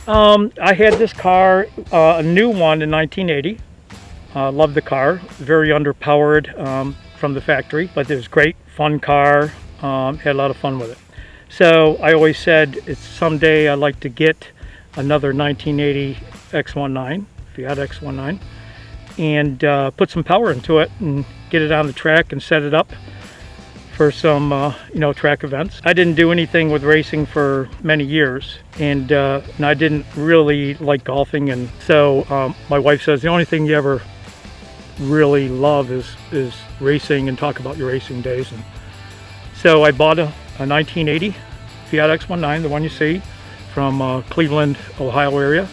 I had this car, a new one in 1980. Loved the car, very underpowered from the factory, but it was a great, fun car. Had a lot of fun with it. So I always said it's someday I'd like to get another 1980 X19, Fiat X19, and put some power into it and get it on the track and set it up for some track events. I didn't do anything with racing for many years, and I didn't really like golfing, and so my wife says the only thing you ever really love is racing and talk about your racing days. And so I bought a 1980 Fiat X19, the one you see, from Cleveland, Ohio area,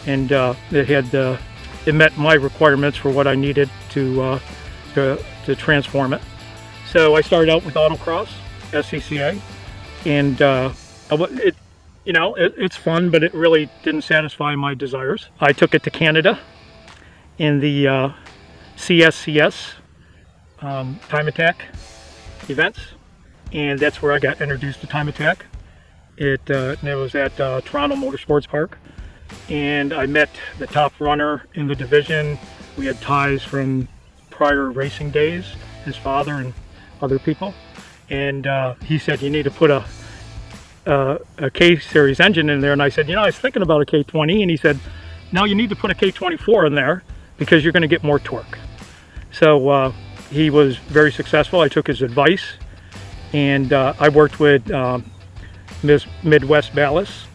and it met my requirements for what I needed to transform it. So I started out with autocross, SCCA, and it's fun, but it really didn't satisfy my desires. I took it to Canada in the CSCS Time Attack events, and that's where I got introduced to Time Attack. It was at Toronto Motorsports Park, and I met the top runner in the division. We had ties from prior racing days, his father and other people, and he said you need to put a K-series engine in there, and I said, I was thinking about a K20, and he said, no, you need to put a K24 in there because you're going to get more torque. So he was very successful. I took his advice, and I worked with Midwest Ballast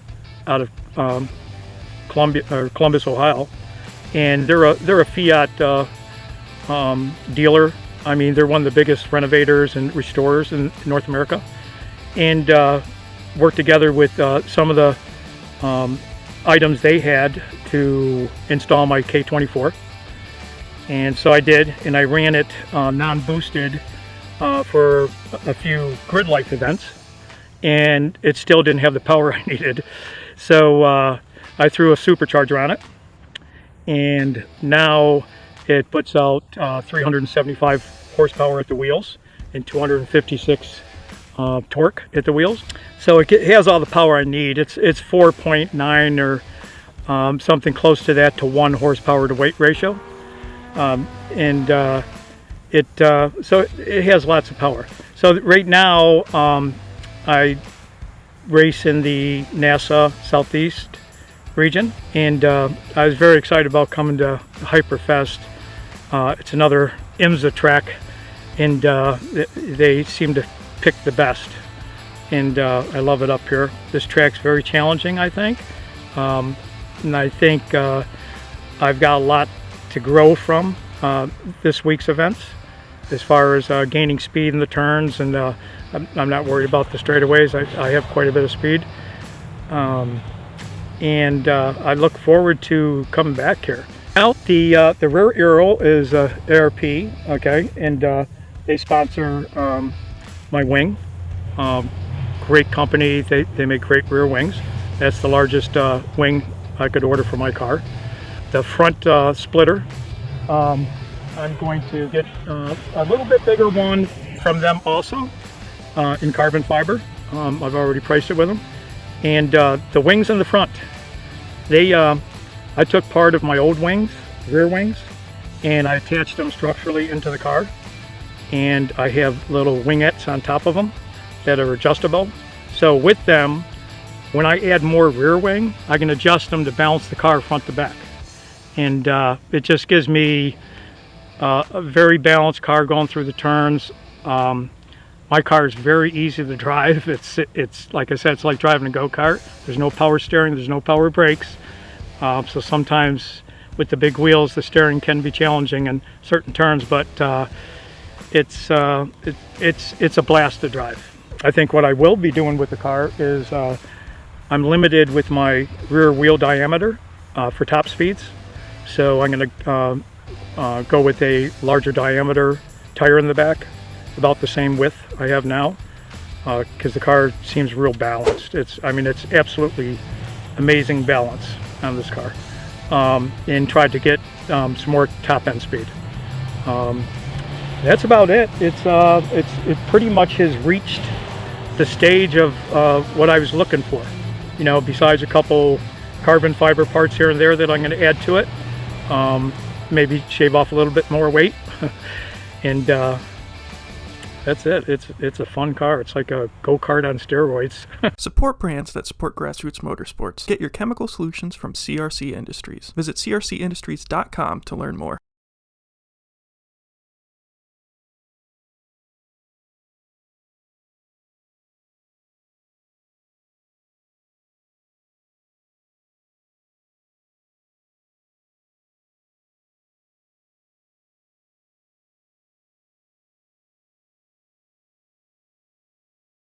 out of Columbus, Ohio, and they're a Fiat dealer. I mean, they're one of the biggest renovators and restorers in North America, and worked together with some of the items they had to install my K24. And so I did, and I ran it non-boosted for a few grid life events, and it still didn't have the power I needed. So I threw a supercharger on it, and now it puts out 375 horsepower at the wheels and 256 torque at the wheels. So it has all the power I need. It's 4.9 or something close to that to 1 horsepower to weight ratio. So it has lots of power. So right now I race in the NASA Southeast region, and I was very excited about coming to Hyperfest. It's another IMSA track, and they seem to pick the best, and I love it up here. This track's very challenging, I think, and I think I've got a lot to grow from this week's events as far as gaining speed in the turns, and I'm not worried about the straightaways. I have quite a bit of speed, and I look forward to coming back here. Now the rear Aero is ARP, okay, and they sponsor my wing. Great company. They make great rear wings. That's the largest wing I could order for my car. The front splitter, I'm going to get a little bit bigger one from them also, in carbon fiber. I've already priced it with them. And the wings in the front, I took part of my old wings, rear wings, and I attached them structurally into the car. And I have little wingettes on top of them that are adjustable. So with them, when I add more rear wing, I can adjust them to balance the car front to back. And it just gives me a very balanced car going through the turns. My car is very easy to drive. It's like I said, it's like driving a go-kart. There's no power steering, there's no power brakes. So sometimes with the big wheels, the steering can be challenging in certain turns, but it's a blast to drive. I think what I will be doing with the car is I'm limited with my rear wheel diameter for top speeds. So I'm going to go with a larger diameter tire in the back, about the same width I have now, because the car seems real balanced. It's absolutely amazing balance on this car, and tried to get some more top end speed. That's about it. It pretty much has reached the stage of what I was looking for. Besides a couple carbon fiber parts here and there that I'm going to add to it. Maybe shave off a little bit more weight. And that's it. It's a fun car. It's like a go-kart on steroids. Support brands that support Grassroots Motorsports. Get your chemical solutions from CRC Industries. Visit crcindustries.com to learn more.